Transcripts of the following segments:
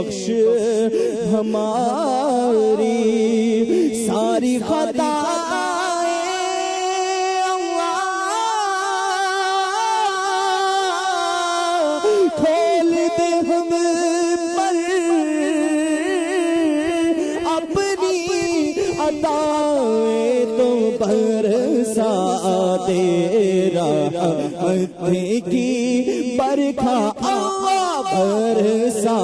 بخش ہماری ساری خطائیں اللہ کھول دے ہم پر اپنی عطائیں تو برسا دے رحمت کی برکھا برسا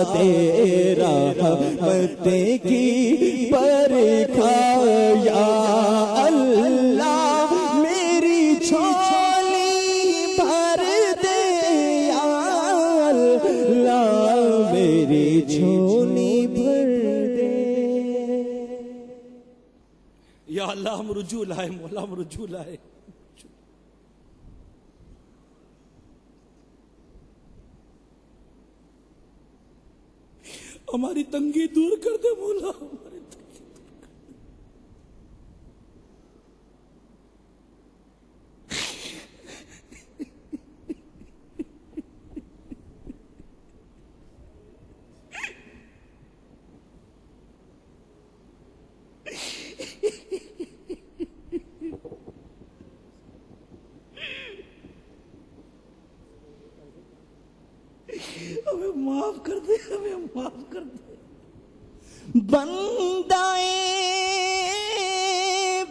دے رحمت کی برکھا یا اللہ میری جھولی بھر دے یا اللہ میری جھولی بھر دے یا اللہ ہم رجوع لائے مولا ہم رجوع لائے ہماری تنگی دور کر دے مولا ہماری تنگی دور کر ہمیں معاف کر دے ہمیں معاف کر دے بندائے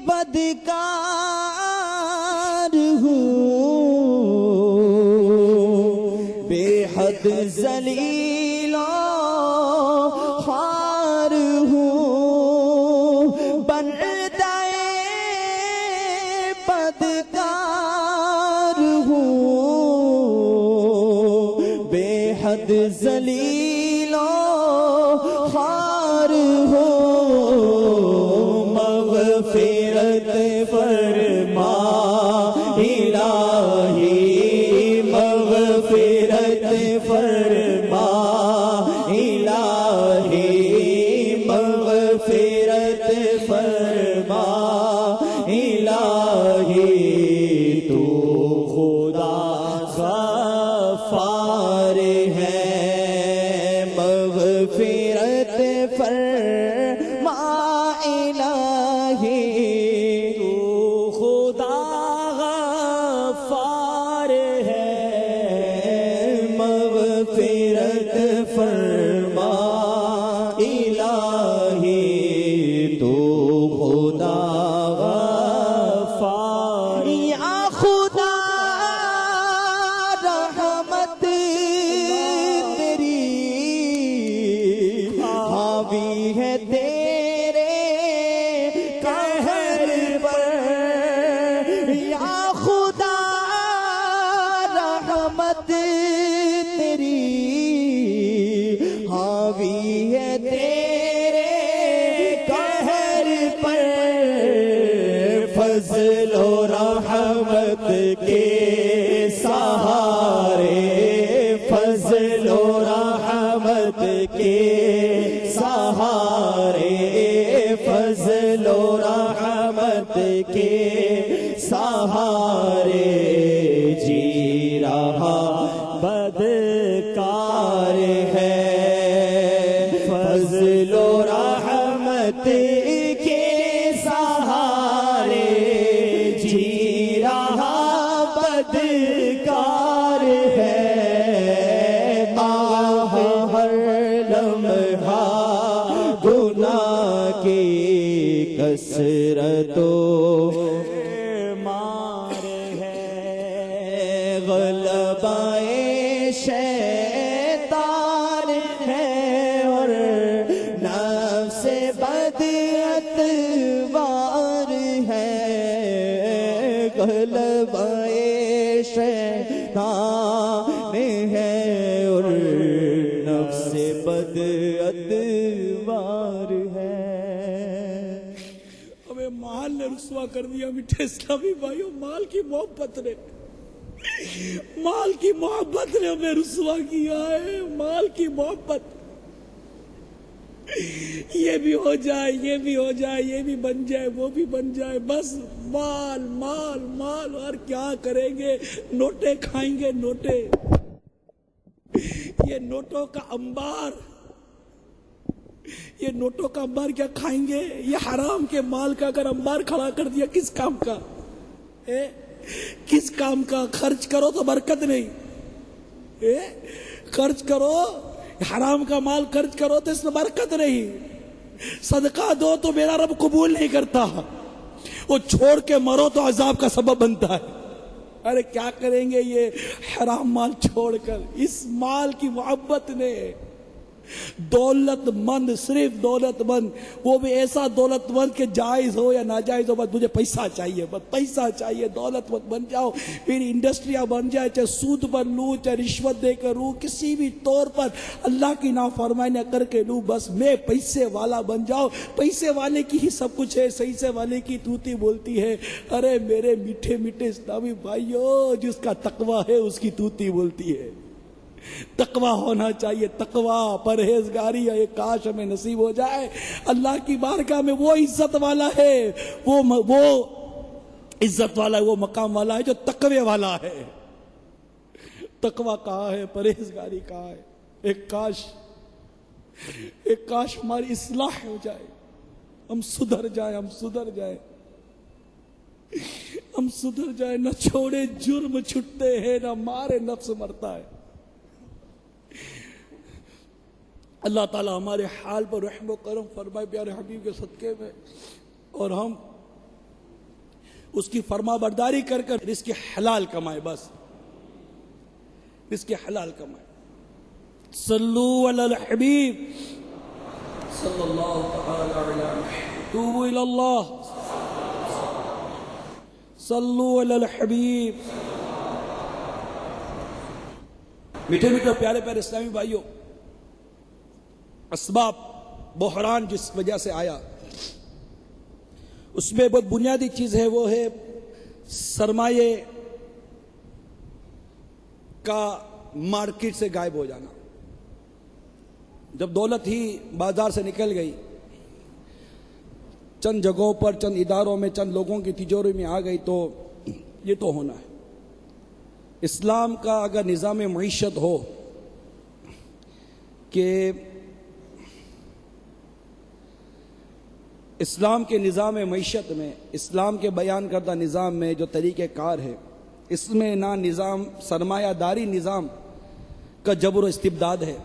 بدکار ہوں بے حد ذلیل و خوار ہوں بندائے بدکار ہوں بے حد ذلیل و خوار ہو مغفرت فرما الہی مغفرت فرما الہی مغفرت فرما الہی تو خدا غفار ہے مغفرت فرما الہی تو خدا غفار ہے مغفرت فرما الہی تو خدا غفار یا خدا رحمت تیری حاوی ہے تیرے قہر پر یا خدا رحمت تیری حاوی ہے تیرے قہر پر فضل و رحمت کے سہارے فضل و رحمت کے سہارے فضل و رحمت کے سہارے جی رہا بدکار ہے فضل و رحمت کے سہارے جی رہا بدکار ہے ہر لمحہ گناہ کی کثرت و مار ہے غلبہ شیطان ہے اور نفس بد اتوار ہے غلبہ شیطان ہے اور نفس بد اتوار ہے ہمیں مال نے رسوا کر دیا میٹھے اسلامی بھائیوں مال کی محبت نے ہمیں رسوا کیا ہے مال کی محبت یہ بھی ہو جائے یہ بھی ہو جائے یہ بھی بن جائے وہ بھی بن جائے بس مال مال مال اور کیا کریں گے نوٹے کھائیں گے نوٹے یہ نوٹوں کا انبار یہ نوٹوں کا انبار کیا کھائیں گے؟ یہ حرام کے مال کا اگر انبار کھڑا کر دیا کس کام کا؟ کس کام کا؟ خرچ کرو تو برکت نہیں، خرچ کرو، حرام کا مال خرچ کرو تو اس میں برکت نہیں، صدقہ دو تو میرا رب قبول نہیں کرتا، وہ چھوڑ کے مرو تو عذاب کا سبب بنتا ہے۔ ارے کیا کریں گے یہ حرام مال چھوڑ کر؟ اس مال کی محبت نے دولت مند، صرف دولت مند، وہ بھی ایسا دولت مند کہ جائز ہو یا ناجائز ہو، بس مجھے پیسہ چاہیے، بس پیسہ چاہیے، دولت مند بن جاؤ، میری انڈسٹریاں بن جائے، چاہے سود پر لوں، چاہے رشوت دے کر لوں، کسی بھی طور پر اللہ کی نافرمانی کر کے لوں، بس میں پیسے والا بن جاؤ۔ پیسے والے کی ہی سب کچھ ہے، صحیح سے والے کی توتی بولتی ہے۔ ارے میرے میٹھے میٹھے اسلامی بھائیو، جس کا تقوی ہے اس کی توتی بولتی ہے۔ تقوی ہونا چاہیے، تقوی، پرہیزگاری، یہ کاش ہمیں نصیب ہو جائے۔ اللہ کی بارگاہ میں وہ عزت والا ہے، وہ عزت والا ہے، وہ مقام والا ہے جو تقوی والا ہے۔ تقوی کہاں ہے؟ پرہیزگاری کہاں ہے؟ ایک کاش ہماری اصلاح ہو جائے، ہم سدھر جائیں، ہم سدھر جائیں، ہم سدھر جائیں، نہ چھوڑے جرم چھٹتے ہیں، نہ مارے نفس مرتا ہے۔ اللہ تعالی ہمارے حال پر رحم و کرم فرمائے پیارے حبیب کے صدقے میں، اور ہم اس کی فرما برداری کر کر رزق حلال کمائے، بس رزق حلال کمائے۔ صلو علی الحبیب صلی اللہ تعالی علی محمد، توبوا الی اللہ، صلو علی الحبیب۔ میٹھے میٹھے پیارے پیارے اسلامی بھائیوں، اسباب بحران جس وجہ سے آیا اس میں بہت بنیادی چیز ہے، وہ ہے سرمایے کا مارکیٹ سے غائب ہو جانا۔ جب دولت ہی بازار سے نکل گئی، چند جگہوں پر، چند اداروں میں، چند لوگوں کی تجوری میں آ گئی، تو یہ تو ہونا ہے۔ اسلام کا اگر نظام معیشت ہو کہ اسلام کے نظام معیشت میں، اسلام کے بیان کردہ نظام میں جو طریقہ کار ہے، اس میں نہ نظام سرمایہ داری نظام کا جبر و استبداد ہے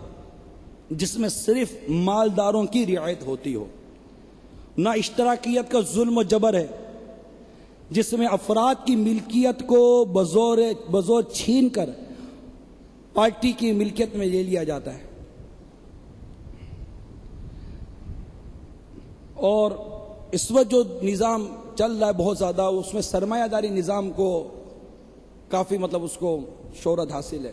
جس میں صرف مالداروں کی رعایت ہوتی ہو، نہ اشتراکیت کا ظلم و جبر ہے جس میں افراد کی ملکیت کو بزور چھین کر پارٹی کی ملکیت میں لے لیا جاتا ہے، اور اس وقت جو نظام چل رہا ہے بہت زیادہ، اس میں سرمایہ داری نظام کو کافی اس کو شہرت حاصل ہے۔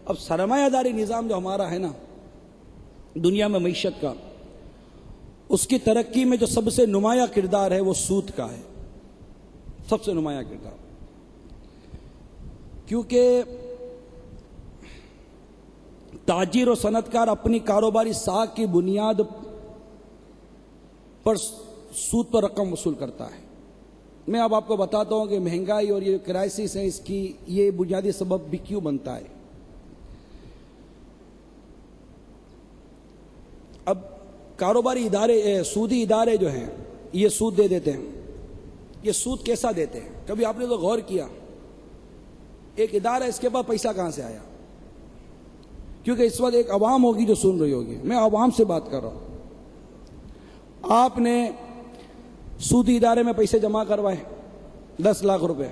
اب سرمایہ داری نظام جو ہمارا ہے نا دنیا میں معیشت کا، اس کی ترقی میں جو سب سے نمایاں کردار ہے وہ سود کا ہے، سب سے نمایاں کردار، کیونکہ تاجر و صنعت کار اپنی کاروباری ساکھ کی بنیاد پر سود پر رقم وصول کرتا ہے۔ میں اب آپ کو بتاتا ہوں کہ مہنگائی اور یہ کرائسس ہے، اس کی یہ بنیادی سبب بھی کیوں بنتا ہے۔ اب کاروباری ادارے، سودی ادارے جو ہیں یہ سود دے دیتے ہیں۔ یہ سود کیسا دیتے ہیں؟ کبھی آپ نے تو غور کیا؟ ایک ادارہ، اس کے پاس پیسہ کہاں سے آیا؟ کیونکہ اس وقت ایک عوام ہوگی جو سن رہی ہوگی، میں عوام سے بات کر رہا ہوں۔ آپ نے سودی ادارے میں پیسے جمع کروائے 10 لاکھ روپے،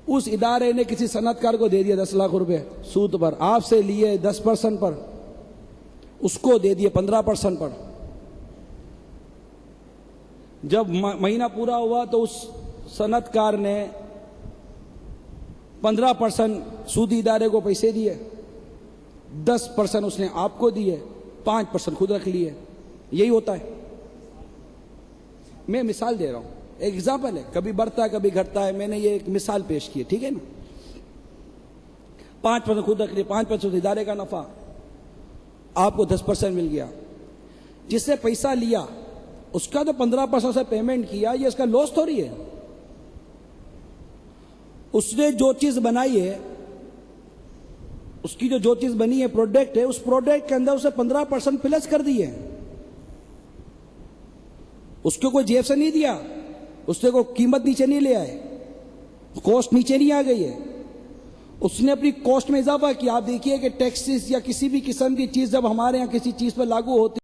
اس ادارے نے کسی صنعت کار کو دے دیا 10 لاکھ روپے سود پر، آپ سے لیے 10% پر، اس کو دے دیے 15% پر۔ جب مہینہ پورا ہوا تو اس صنعت کار نے 15% سودی ادارے کو پیسے دیے، 10% اس نے آپ کو دیے، 5% خود رکھ لیے۔ یہی ہوتا ہے۔ میں مثال دے رہا ہوں، ایک ایگزامپل ہے، کبھی بڑھتا ہے کبھی گھٹتا ہے، میں نے یہ ایک مثال پیش کی ہے، ٹھیک ہے نا۔ 5% خود رکھ لیے، 5% ادارے کا نفع، آپ کو 10% مل گیا۔ جس سے پیسہ لیا اس کا تو 15% سے پیمنٹ کیا، یہ اس کا لوس تھوڑی ہے۔ اس نے جو چیز بنائی ہے اس کی جو چیز بنی ہے پروڈکٹ ہے، اس پروڈکٹ کے اندر اسے 15% پلس کر دی ہے. اس کو کوئی جیب سے نہیں دیا، اس نے کوئی قیمت نیچے نہیں لے آئے، کاسٹ نیچے نہیں آ گئی ہے، اس نے اپنی کاسٹ میں اضافہ کیا. آپ دیکھیے کہ ٹیکسز یا کسی بھی قسم کی چیز جب ہمارے ہاں کسی چیز پر لاگو ہوتی